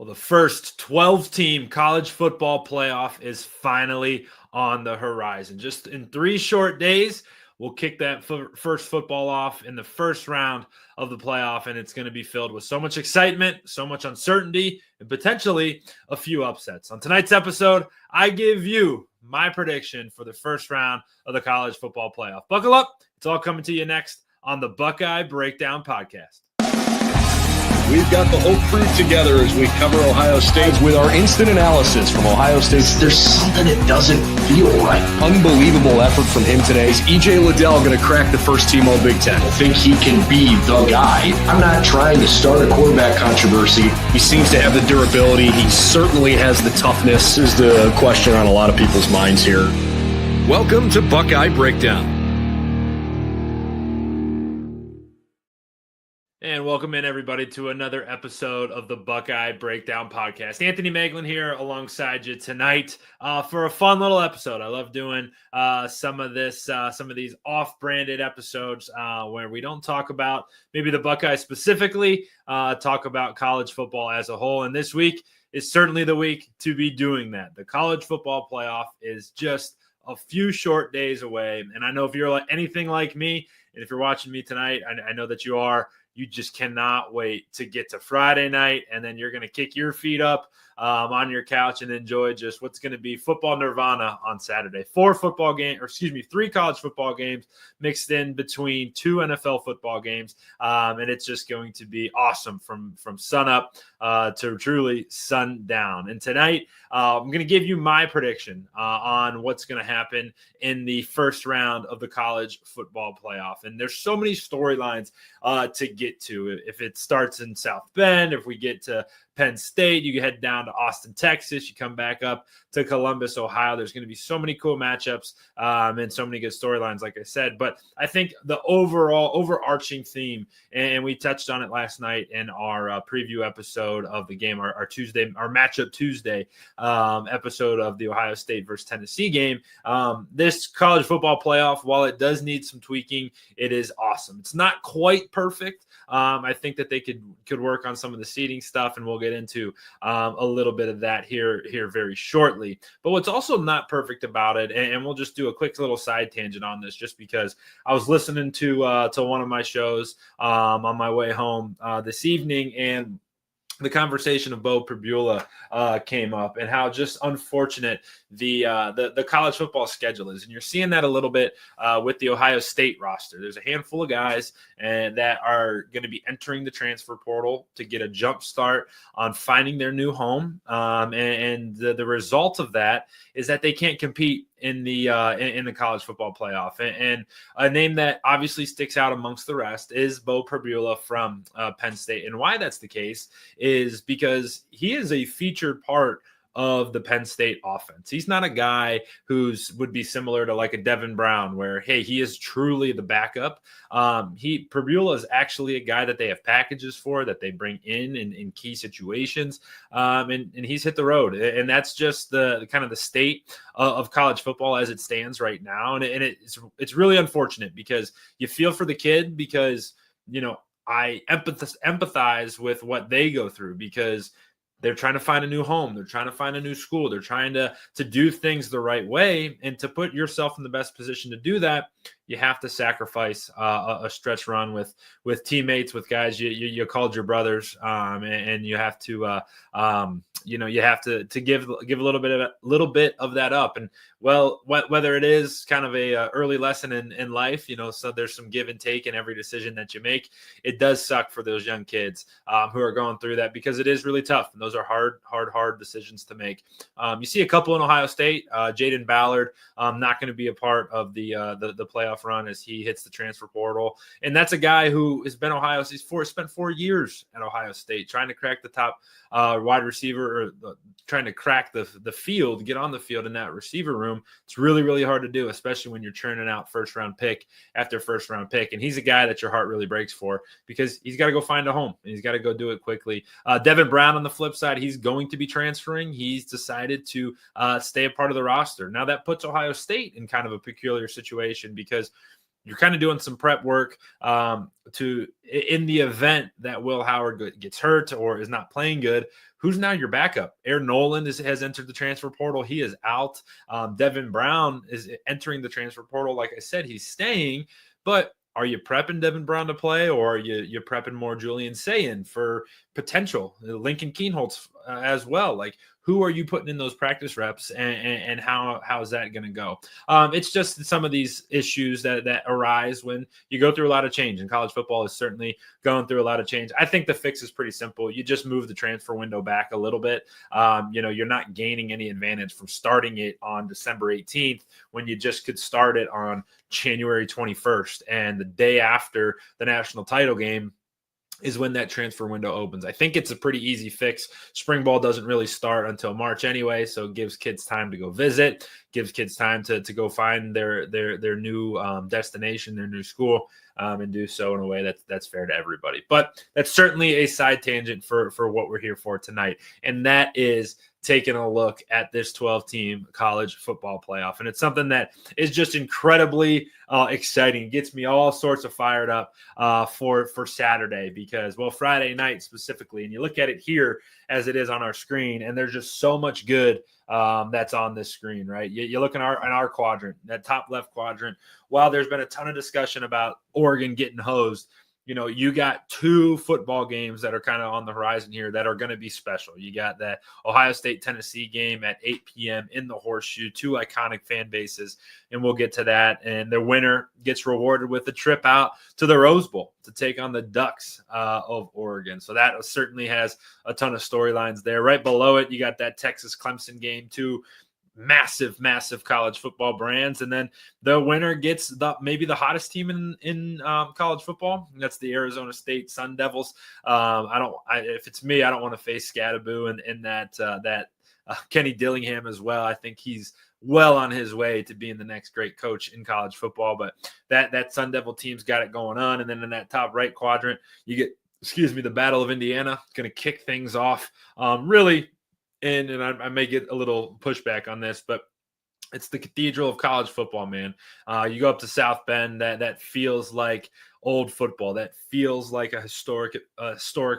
Well, the first 12-team college football playoff is finally on the horizon. Just in 3 short days, we'll kick that first football off in the first round of the playoff, and it's going to be filled with so much excitement, so much uncertainty, and potentially a few upsets. On tonight's episode, I give you my prediction for the first round of the college football playoff. Buckle up. It's all coming to you next on the Buckeye Breakdown podcast. We've got the whole crew together as we cover Ohio State with our instant analysis from Ohio State. There's something that doesn't feel right. Unbelievable effort from him today. Is E.J. Liddell going to crack the first team All Big Ten? I think he can be the guy. I'm not trying to start a quarterback controversy. He seems to have the durability. He certainly has the toughness. Is the question on a lot of people's minds here. Welcome to Buckeye Breakdown. And welcome in, everybody, to another episode of the Buckeye Breakdown podcast. Anthony Moeglin here alongside you tonight for a fun little episode. I love doing some of these off-branded episodes where we don't talk about maybe the Buckeyes specifically, talk about college football as a whole. And this week is certainly the week to be doing that. The college football playoff is just a few short days away. And I know if you're anything like me, and if you're watching me tonight, I know that you are. You just cannot wait to get to Friday night, and then you're going to kick your feet up on your couch and enjoy just what's going to be football nirvana on Saturday. 3 college football games mixed in between 2 NFL football games, and it's just going to be awesome from sun up to truly sundown. And tonight, I'm going to give you my prediction on what's going to happen in the first round of the college football playoff. And there's so many storylines to get to. If it starts in South Bend, if we get to Penn State, you head down to Austin, Texas, you come back up to Columbus, Ohio. There's going to be so many cool matchups and so many good storylines, like I said. But I think the overarching theme, and we touched on it last night in our preview episode of the game, our matchup Tuesday episode of the Ohio State versus Tennessee game. This college football playoff, while it does need some tweaking, it is awesome. It's not quite perfect. I think that they could work on some of the seeding stuff, and we'll get into a little bit of that here very shortly. But what's also not perfect about it, and we'll just do a quick little side tangent on this, just because I was listening to one of my shows on my way home this evening, and the conversation of Bo Pribula came up, and how just unfortunate the college football schedule is. And you're seeing that a little bit with the Ohio State roster. There's a handful of guys that are going to be entering the transfer portal to get a jump start on finding their new home. And the result of that is that they can't compete in the college football playoff. And a name that obviously sticks out amongst the rest is Bo Pribula from Penn State. And why that's the case is because he is a featured part of the Penn State offense. He's not a guy would be similar to like a Devin Brown, where, hey, he is truly the backup. Pribula is actually a guy that they have packages for, that they bring in key situations. And he's hit the road. And that's just the kind of the state of college football as it stands right now. And it's really unfortunate, because you feel for the kid, because, I empathize with what they go through, because they're trying to find a new home. They're trying to find a new school. They're trying to do things the right way. And to put yourself in the best position to do that, you have to sacrifice a stretch run with teammates, with guys you called your brothers, and you have to you have to give a little bit of that up. And whether it is kind of a early lesson in life, so there's some give and take in every decision that you make. It does suck for those young kids who are going through that, because it is really tough, and those are hard decisions to make. You see a couple in Ohio State. Jaden Ballard not going to be a part of the playoff run as he hits the transfer portal, and that's a guy who has been spent 4 years at Ohio State trying to crack the top wide receiver, or trying to crack the field, get on the field in that receiver room. It's really, really hard to do, especially when you're churning out first round pick after first round pick. And he's a guy that your heart really breaks for, because he's got to go find a home, and he's got to go do it quickly. Devin Brown, on the flip side, he's going to be transferring. He's decided to stay a part of the roster. Now that puts Ohio State in kind of a peculiar situation, because you're kind of doing some prep work in the event that Will Howard gets hurt or is not playing good. Who's now your backup? Aaron Nolan has entered the transfer portal. He is out. Devin Brown is entering the transfer portal. Like I said, he's staying, but are you prepping Devin Brown to play, or are you prepping more Julian Sayin for potential? Lincoln Keenholz as well. Like, who are you putting in those practice reps, and how is that going to go? It's just some of these issues that arise when you go through a lot of change, and college football is certainly going through a lot of change. I think the fix is pretty simple. You just move the transfer window back a little bit. You're not gaining any advantage from starting it on December 18th when you just could start it on January 21st, and the day after the national title game is when that transfer window opens. I think it's a pretty easy fix. Spring ball doesn't really start until March anyway, so it gives kids time to go visit, gives kids time to go find their new destination, their new school, and do so in a way that's fair to everybody. But that's certainly a side tangent for what we're here for tonight, and that is taking a look at this 12-team college football playoff. And it's something that is just incredibly exciting. It gets me all sorts of fired up for Saturday because, well, Friday night specifically, and you look at it here as it is on our screen, and there's just so much good that's on this screen, right? You look in our quadrant, that top left quadrant, while there's been a ton of discussion about Oregon getting hosed, you got two football games that are kind of on the horizon here that are going to be special. You got that Ohio State Tennessee game at 8 p.m. in the Horseshoe, two iconic fan bases, and we'll get to that. And the winner gets rewarded with a trip out to the Rose Bowl to take on the Ducks of Oregon. So that certainly has a ton of storylines there. Right below it, you got that Texas Clemson game, too. Massive college football brands, and then the winner gets maybe the hottest team in college football. And that's the Arizona State Sun Devils. If it's me, I don't want to face Scadaboo and that Kenny Dillingham as well. I think he's well on his way to being the next great coach in college football. But that Sun Devil team's got it going on. And then in that top right quadrant, you get the Battle of Indiana. Going to kick things off. Really. And I may get a little pushback on this, but it's the cathedral of college football, man. You go up to South Bend, that feels like old football. That feels like a historic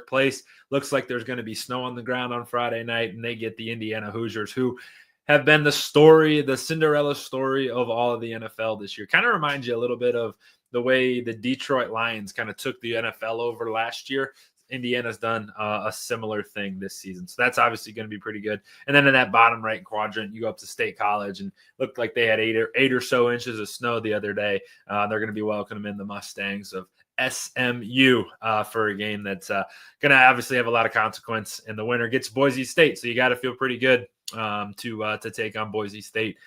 place. Looks like there's going to be snow on the ground on Friday night, and they get the Indiana Hoosiers, who have been the Cinderella story of all of the NFL this year. Kind of reminds you a little bit of the way the Detroit Lions kind of took the NFL over last year. Indiana's done a similar thing this season. So that's obviously going to be pretty good. And then in that bottom right quadrant, you go up to State College, and looked like they had eight or so inches of snow the other day. They're going to be welcoming the Mustangs of SMU for a game that's going to obviously have a lot of consequence. And the winner gets Boise State. So you got to feel pretty good to take on Boise State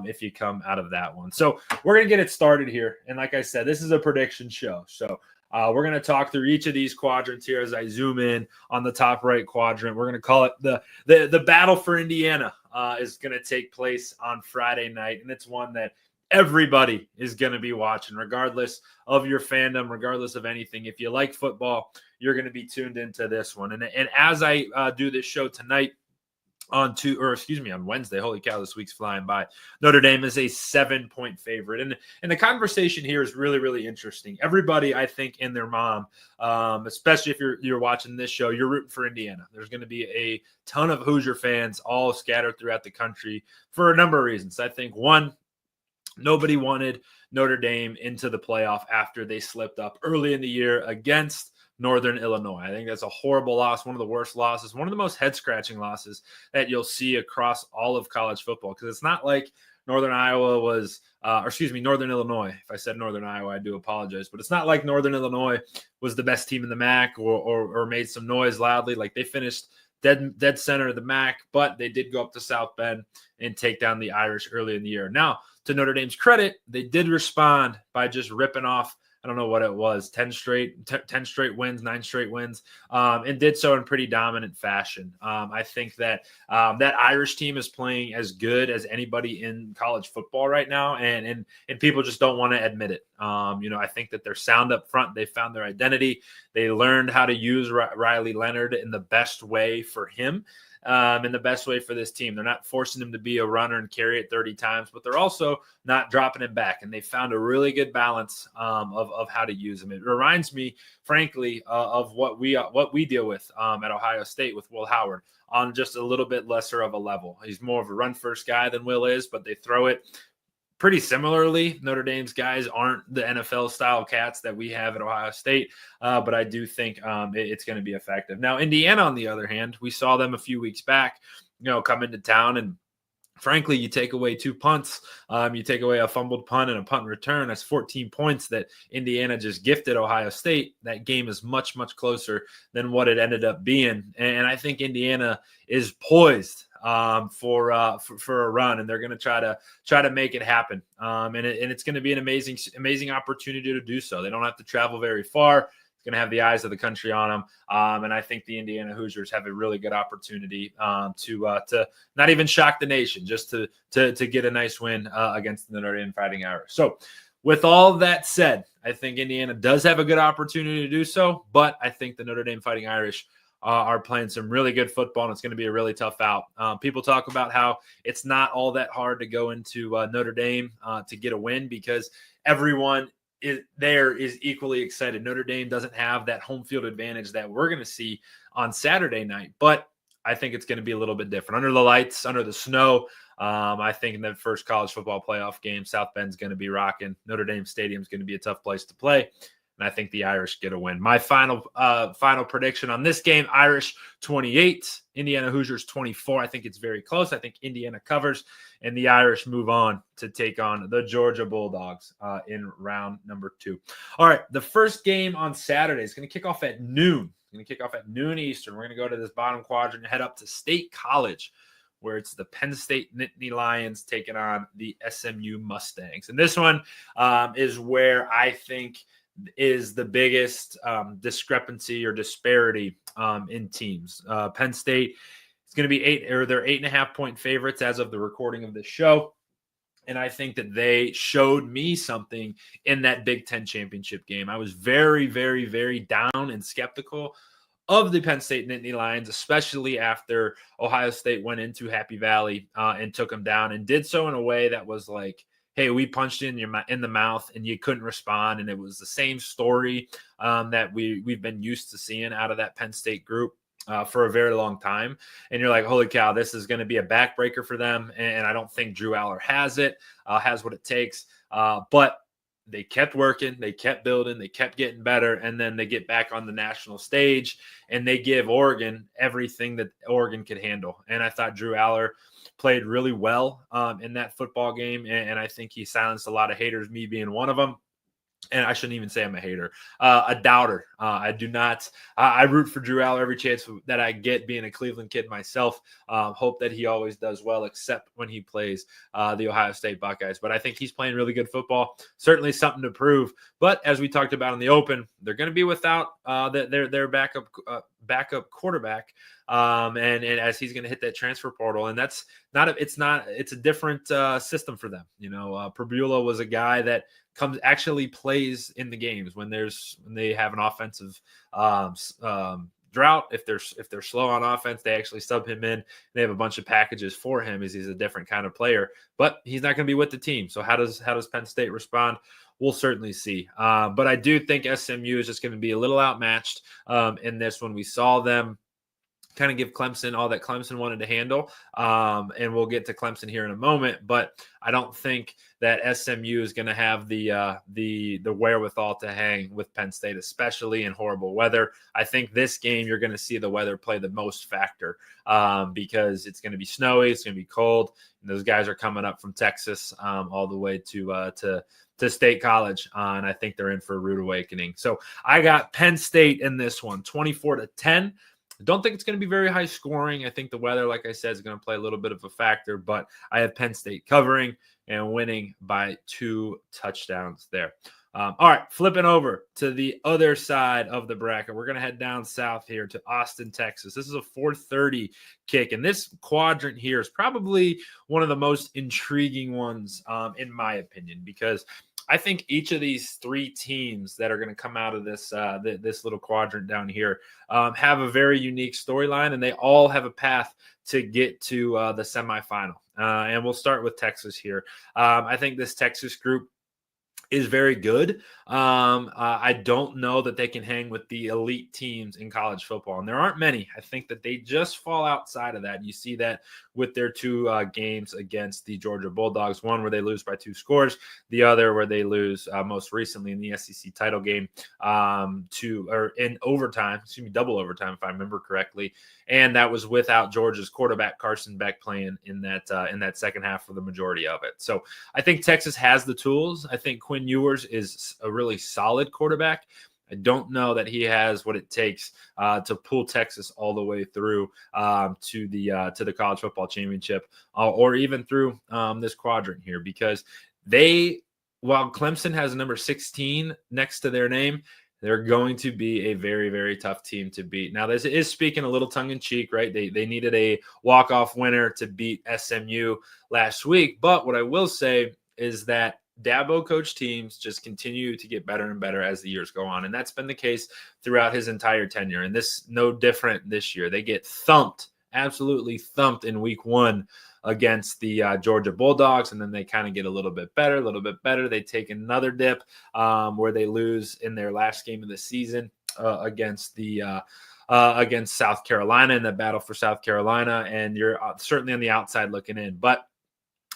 if you come out of that one. So we're going to get it started here. And like I said, this is a prediction show. So we're going to talk through each of these quadrants here as I zoom in on the top right quadrant. We're going to call it the battle for Indiana is going to take place on Friday night. And it's one that everybody is going to be watching, regardless of your fandom, regardless of anything. If you like football, you're going to be tuned into this one. And as I do this show tonight, on Wednesday. Holy cow, this week's flying by. Notre Dame is a 7-point favorite. And the conversation here is really, really interesting. Everybody, I think, and their mom, especially if you're watching this show, you're rooting for Indiana. There's going to be a ton of Hoosier fans all scattered throughout the country for a number of reasons. I think, one, nobody wanted Notre Dame into the playoff after they slipped up early in the year against Northern Illinois. I think that's a horrible loss, one of the worst losses, one of the most head-scratching losses that you'll see across all of college football, because it's not like Northern Illinois. If I said Northern Iowa, I do apologize, but it's not like Northern Illinois was the best team in the MAC or made some noise loudly. Like, they finished dead center of the MAC, but they did go up to South Bend and take down the Irish early in the year. Now, to Notre Dame's credit, they did respond by just ripping off, I don't know what it was, 10 straight wins, 9 straight wins, and did so in pretty dominant fashion. I think that that Irish team is playing as good as anybody in college football right now, and people just don't want to admit it. I think that they're sound up front. They found their identity. They learned how to use Riley Leonard in the best way for him. in the best way for this team. They're not forcing him to be a runner and carry it 30 times, but they're also not dropping him back. And they found a really good balance of how to use him. It reminds me, frankly, of what we deal with at Ohio State with Will Howard on just a little bit lesser of a level. He's more of a run-first guy than Will is, but they throw it pretty similarly. Notre Dame's guys aren't the NFL-style cats that we have at Ohio State, but I do think it's going to be effective. Now, Indiana, on the other hand, we saw them a few weeks back, come into town, and frankly, you take away 2 punts, you take away a fumbled punt and a punt return. That's 14 points that Indiana just gifted Ohio State. That game is much, much closer than what it ended up being. And I think Indiana is poised for a run, and they're going to try to make it happen. And it's going to be an amazing opportunity to do so. They don't have to travel very far. It's going to have the eyes of the country on them. And I think the Indiana Hoosiers have a really good opportunity to not even shock the nation, just to get a nice win against the Notre Dame Fighting Irish. So with all that said, I think Indiana does have a good opportunity to do so, but I think the Notre Dame Fighting Irish are playing some really good football, and it's going to be a really tough out. People talk about how it's not all that hard to go into Notre Dame to get a win because everyone is equally excited. Notre Dame doesn't have that home field advantage that we're going to see on Saturday night, but I think it's going to be a little bit different. Under the lights, under the snow, I think in the first college football playoff game, South Bend's going to be rocking. Notre Dame Stadium is going to be a tough place to play. And I think the Irish get a win. My final prediction on this game, Irish 28, Indiana Hoosiers 24. I think it's very close. I think Indiana covers, and the Irish move on to take on the Georgia Bulldogs in round number 2. All right, the first game on Saturday is going to kick off at noon. It's going to kick off at noon Eastern. We're going to go to this bottom quadrant and head up to State College, where it's the Penn State Nittany Lions taking on the SMU Mustangs. And this one is where I think is the biggest discrepancy or disparity in teams. Penn State is going to be they're 8.5 point favorites as of the recording of this show. And I think that they showed me something in that Big Ten championship game. I was very, very, very down and skeptical of the Penn State Nittany Lions, especially after Ohio State went into Happy Valley and took them down, and did so in a way that was like, hey, we punched you in the mouth and you couldn't respond. And it was the same story that we've been used to seeing out of that Penn State group for a very long time. And you're like, holy cow, this is going to be a backbreaker for them. And I don't think Drew Aller has what it takes. But they kept working, they kept building, they kept getting better. And then they get back on the national stage and they give Oregon everything that Oregon could handle. And I thought Drew Aller played really well in that football game. And I think he silenced a lot of haters, me being one of them. And I shouldn't even say I'm a hater, a doubter. I do not. I root for Drew Aller every chance that I get, being a Cleveland kid myself. Hope that he always does well, except when he plays the Ohio State Buckeyes. But I think he's playing really good football. Certainly something to prove. But as we talked about in the open, they're going to be without their backup quarterback. And as he's going to hit that transfer portal, and it's a different system for them. Prabula was a guy that actually plays in the games when they have an offensive drought. If they're slow on offense, they actually sub him in. They have a bunch of packages for him as he's a different kind of player, but he's not going to be with the team. So how does Penn State respond? We'll certainly see. But I do think SMU is just going to be a little outmatched in this one. We saw them kind of give Clemson all that Clemson wanted to handle. And we'll get to Clemson here in a moment, but I don't think that SMU is going to have the wherewithal to hang with Penn State, especially in horrible weather. I think this game, you're going to see the weather play the most factor because it's going to be snowy. It's going to be cold. And those guys are coming up from Texas all the way to State College, and I think they're in for a rude awakening. So I got Penn State in this one, 24-10. I don't think it's going to be very high scoring. I think the weather, like I said, is going to play a little bit of a factor, but I have Penn State covering and winning by 2 touchdowns there. All right, flipping over to the other side of the bracket. We're going to head down south here to Austin, Texas. This is a 4:30 kick, and this quadrant here is probably one of the most intriguing ones, in my opinion, because I think each of these three teams that are going to come out of this this little quadrant down here have a very unique storyline, and they all have a path to get to the semifinal. And we'll start with Texas here. I think this Texas group is very good. I don't know that they can hang with the elite teams in college football, and there aren't many. I think that they just fall outside of that. You see that with their two games against the Georgia Bulldogs, one where they lose by 2 scores, the other where they lose most recently in the SEC title game in overtime, double overtime, if I remember correctly. And that was without Georgia's quarterback Carson Beck playing in that second half for the majority of it. So I think Texas has the tools. I think Quinn Ewers is a really solid quarterback. I don't know that he has what it takes to pull Texas all the way through to the college football championship or even through this quadrant here, because while Clemson has number 16 next to their name, they're going to be a very, very tough team to beat. Now, this is speaking a little tongue-in-cheek, right? They needed a walk-off winner to beat SMU last week. But what I will say is that Dabo coach teams just continue to get better and better as the years go on. And that's been the case throughout his entire tenure. And this no different this year. They get thumped, absolutely thumped in week 1 against the Georgia Bulldogs, and then they kind of get a little bit better. They take another dip where they lose in their last game of the season against South Carolina in the battle for South Carolina, and you're certainly on the outside looking in. But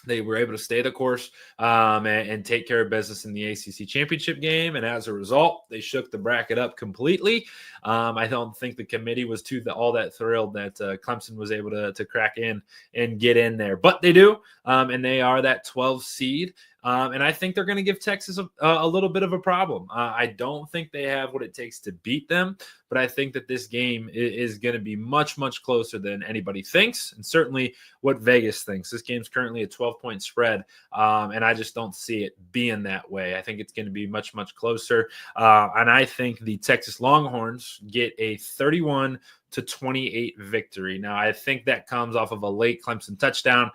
they were able to stay the course and take care of business in the ACC championship game. And as a result, they shook the bracket up completely. I don't think the committee was all that thrilled that Clemson was able to crack in and get in there. But they do, and they are that 12 seed. And I think they're going to give Texas a little bit of a problem. I don't think they have what it takes to beat them, but I think that this game is going to be much, much closer than anybody thinks, and certainly what Vegas thinks. This game's currently a 12-point spread, and I just don't see it being that way. I think it's going to be much, much closer, and I think the Texas Longhorns get a 31-28 victory. Now, I think that comes off of a late Clemson touchdown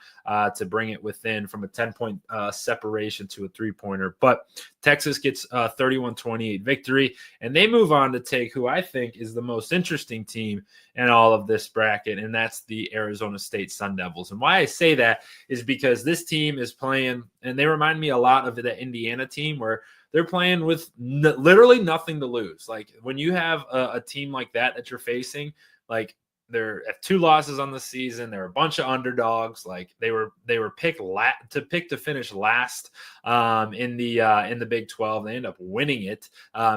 to bring it within from a 10-point separation to a 3-pointer. But Texas gets a 31-28 victory, and they move on to take who I think is the most interesting team in all of this bracket, and that's the Arizona State Sun Devils. And why I say that is because this team is playing, and they remind me a lot of the Indiana team where they're playing with literally nothing to lose. Like when you have a team like that you're facing, like they're at 2 losses on the season. They're a bunch of underdogs. Like they were picked to finish last in the Big 12. They end up winning it,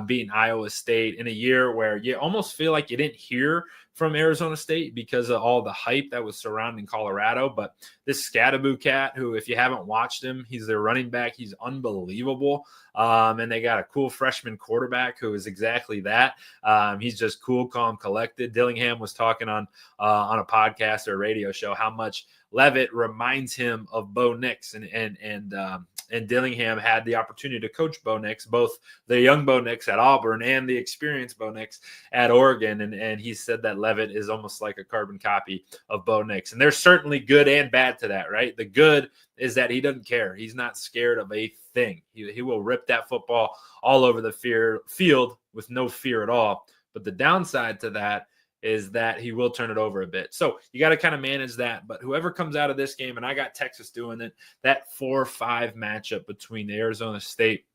beating Iowa State in a year where you almost feel like you didn't hear from Arizona State because of all the hype that was surrounding Colorado. But this Scadaboo cat, who, if you haven't watched him, he's their running back. He's unbelievable. And they got a cool freshman quarterback who is exactly that. He's just cool, calm, collected. Dillingham was talking on a podcast or a radio show how much Leavitt reminds him of Bo Nix, and Dillingham had the opportunity to coach Bo Nix, both the young Bo Nix at Auburn and the experienced Bo Nix at Oregon. And he said that Leavitt is almost like a carbon copy of Bo Nix. And there's certainly good and bad to that, right? The good is that he doesn't care. He's not scared of a thing. He will rip that football all over the field with no fear at all. But the downside to that is that he will turn it over a bit. So you got to kind of manage that. But whoever comes out of this game, and I got Texas doing it, that 4-5 matchup between Arizona State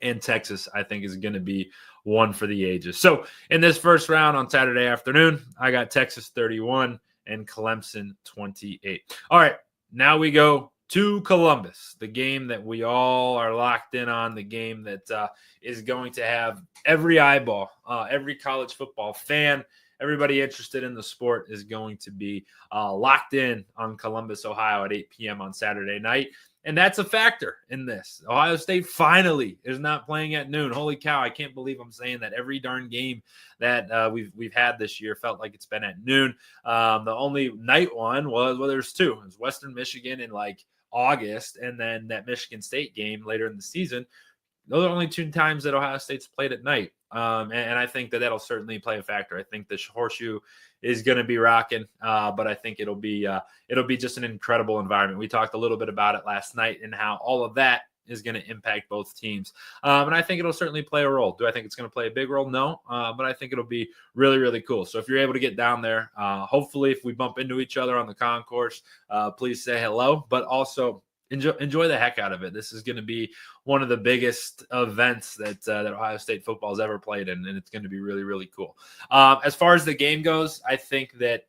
and Texas, I think is going to be one for the ages. So in this first round on Saturday afternoon, I got Texas 31 and Clemson 28. All right, now we go to Columbus, the game that we all are locked in on, the game that is going to have every eyeball, every college football fan, everybody interested in the sport is going to be locked in on Columbus, Ohio at 8 p.m. on Saturday night. And that's a factor in this. Ohio State finally is not playing at noon. Holy cow, I can't believe I'm saying that. Every darn game that we've had this year felt like it's been at noon. The only night one there's 2. It was Western Michigan in like August, and then that Michigan State game later in the season. Those are only 2 times that Ohio State's played at night. And I think that'll certainly play a factor. I think the horseshoe is going to be rocking, but I think it'll be just an incredible environment. We talked a little bit about it last night and how all of that is going to impact both teams. And I think it'll certainly play a role. Do I think it's going to play a big role? No, but I think it'll be really, really cool. So if you're able to get down there, hopefully if we bump into each other on the concourse, please say hello, but also enjoy the heck out of it. This is going to be one of the biggest events that Ohio State football has ever played in, and it's going to be really, really cool. As far as the game goes, I think that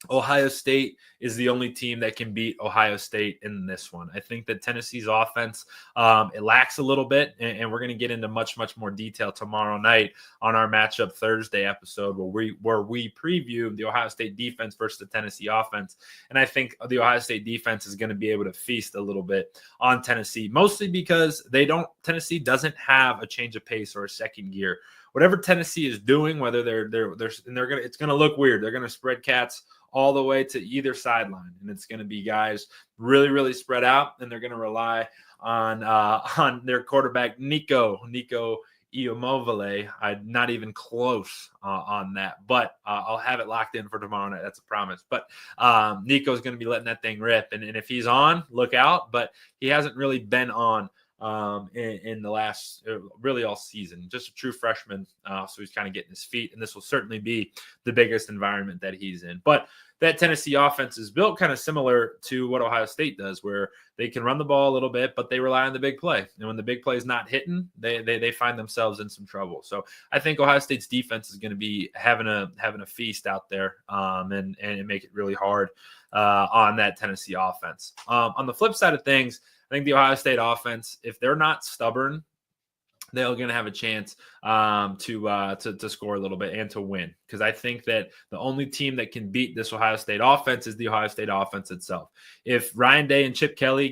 Ohio State is the only team that can beat Ohio State in this one. I think that Tennessee's offense, it lacks a little bit, and we're going to get into much, much more detail tomorrow night on our Matchup Thursday episode where we preview the Ohio State defense versus the Tennessee offense. And I think the Ohio State defense is going to be able to feast a little bit on Tennessee, mostly because Tennessee doesn't have a change of pace or a second gear. Whatever Tennessee is doing, whether it's going to look weird. They're going to spread cats all the way to either sideline, and it's going to be guys really, really spread out, and they're going to rely on their quarterback Nico Iamaleava. I'm not even close on that, but I'll have it locked in for tomorrow night. That's a promise. But Nico's going to be letting that thing rip, and if he's on, look out. But he hasn't really been on in the last really all season, just a true freshman. So he's kind of getting his feet, and this will certainly be the biggest environment that he's in. But that Tennessee offense is built kind of similar to what Ohio State does, where they can run the ball a little bit, but they rely on the big play. And when the big play is not hitting, they find themselves in some trouble. So I think Ohio State's defense is going to be having a feast out there, and make it really hard on that Tennessee offense. On the flip side of things, I think the Ohio State offense, if they're not stubborn, they're going to have a chance to score a little bit and to win. Because I think that the only team that can beat this Ohio State offense is the Ohio State offense itself. If Ryan Day and Chip Kelly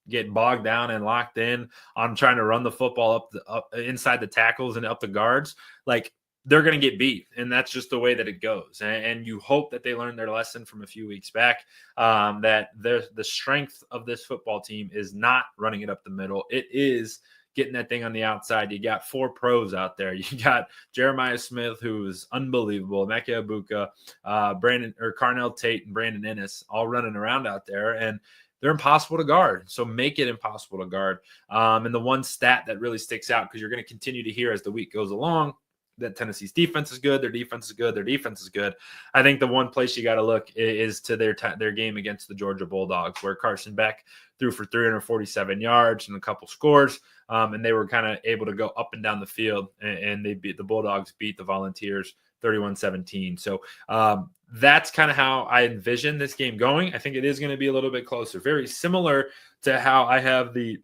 get bogged down and locked in on trying to run the football up inside the tackles and up the guards, like, they're going to get beat, and that's just the way that it goes. And you hope that they learned their lesson from a few weeks back, that the strength of this football team is not running it up the middle. It is getting that thing on the outside. You got 4 pros out there. You got Jeremiah Smith, who's unbelievable, Emeka Egbuka, Carnell Tate, and Brandon Ennis all running around out there, and they're impossible to guard. So make it impossible to guard. And the one stat that really sticks out, because you're going to continue to hear as the week goes along, that Tennessee's defense is good, their defense is good, their defense is good. I think the one place you got to look is to their game against the Georgia Bulldogs, where Carson Beck threw for 347 yards and a couple scores, and they were kind of able to go up and down the field, and the Bulldogs beat the Volunteers 31-17. So that's kind of how I envision this game going. I think it is going to be a little bit closer, very similar to how I have the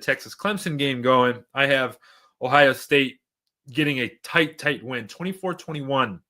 Texas Clemson game going. I have Ohio State getting a tight win, 24-21.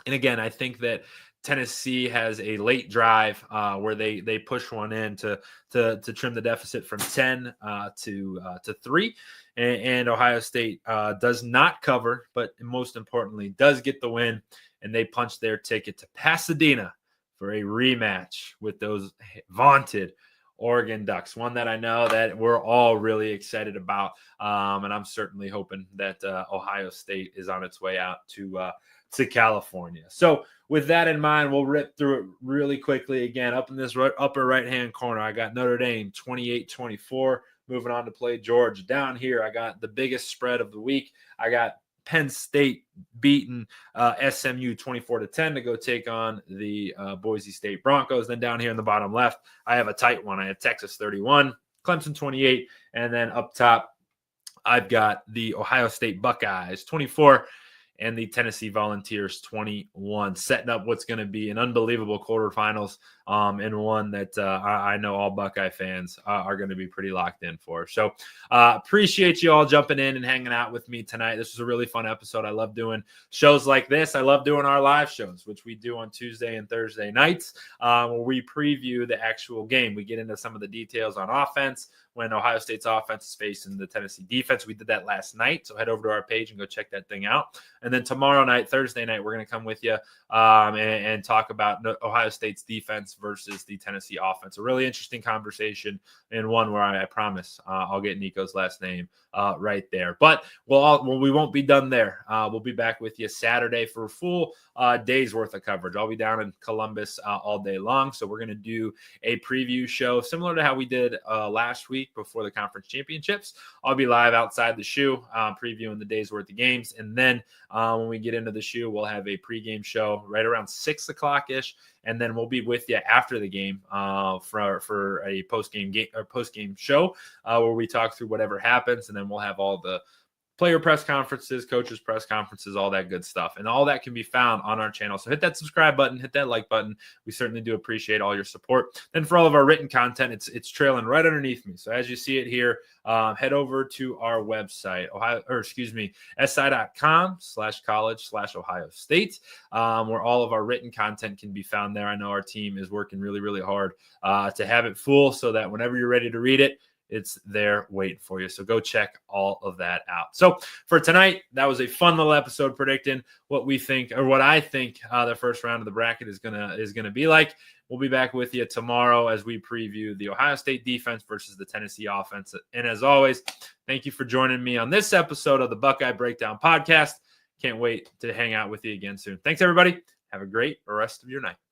And again, I think that Tennessee has a late drive where they push one in to trim the deficit from 10 to 3. And Ohio State does not cover, but most importantly, does get the win. And they punch their ticket to Pasadena for a rematch with those vaunted Oregon Ducks, one that I know that we're all really excited about. And I'm certainly hoping that Ohio State is on its way out to California. So with that in mind, we'll rip through it really quickly. Again, up in this upper right-hand corner, I got Notre Dame 28-24, moving on to play Georgia. Down here, I got the biggest spread of the week. I got Penn State beating SMU 24-10 to go take on the Boise State Broncos. Then down here in the bottom left, I have a tight one. I have Texas 31, Clemson 28, and then up top, I've got the Ohio State Buckeyes 24 and the Tennessee Volunteers 21, setting up what's going to be an unbelievable quarterfinals, and one that I know all Buckeye fans are going to be pretty locked in for. So appreciate you all jumping in and hanging out with me tonight. This was a really fun episode. I love doing shows like this. I love doing our live shows, which we do on Tuesday and Thursday nights, where we preview the actual game. We get into some of the details on offense when Ohio State's offense is facing the Tennessee defense. We did that last night, so head over to our page and go check that thing out. And then tomorrow night, Thursday night, we're going to come with you and talk about Ohio State's defense versus the Tennessee offense. A really interesting conversation, and one where I promise I'll get Nico's last name right there. But we won't be done there. We'll be back with you Saturday for a full day's worth of coverage. I'll be down in Columbus all day long, so we're going to do a preview show similar to how we did last week. week before the conference championships. I'll be live outside the shoe, previewing the day's worth of games. And then when we get into the shoe, we'll have a pregame show right around 6 o'clock-ish. And then we'll be with you after the game for a post-game show where we talk through whatever happens. And then we'll have all the player press conferences, coaches press conferences, all that good stuff. And all that can be found on our channel. So hit that subscribe button, hit that like button. We certainly do appreciate all your support. Then for all of our written content, it's trailing right underneath me. So as you see it here, head over to our website, si.com/college/Ohio State, where all of our written content can be found there. I know our team is working really, really hard to have it full so that whenever you're ready to read it, it's there waiting for you. So go check all of that out. So for tonight, that was a fun little episode predicting what we think, or what I think the first round of the bracket is gonna be like. We'll be back with you tomorrow as we preview the Ohio State defense versus the Tennessee offense. And as always, thank you for joining me on this episode of the Buckeye Breakdown podcast. Can't wait to hang out with you again soon. Thanks, everybody. Have a great rest of your night.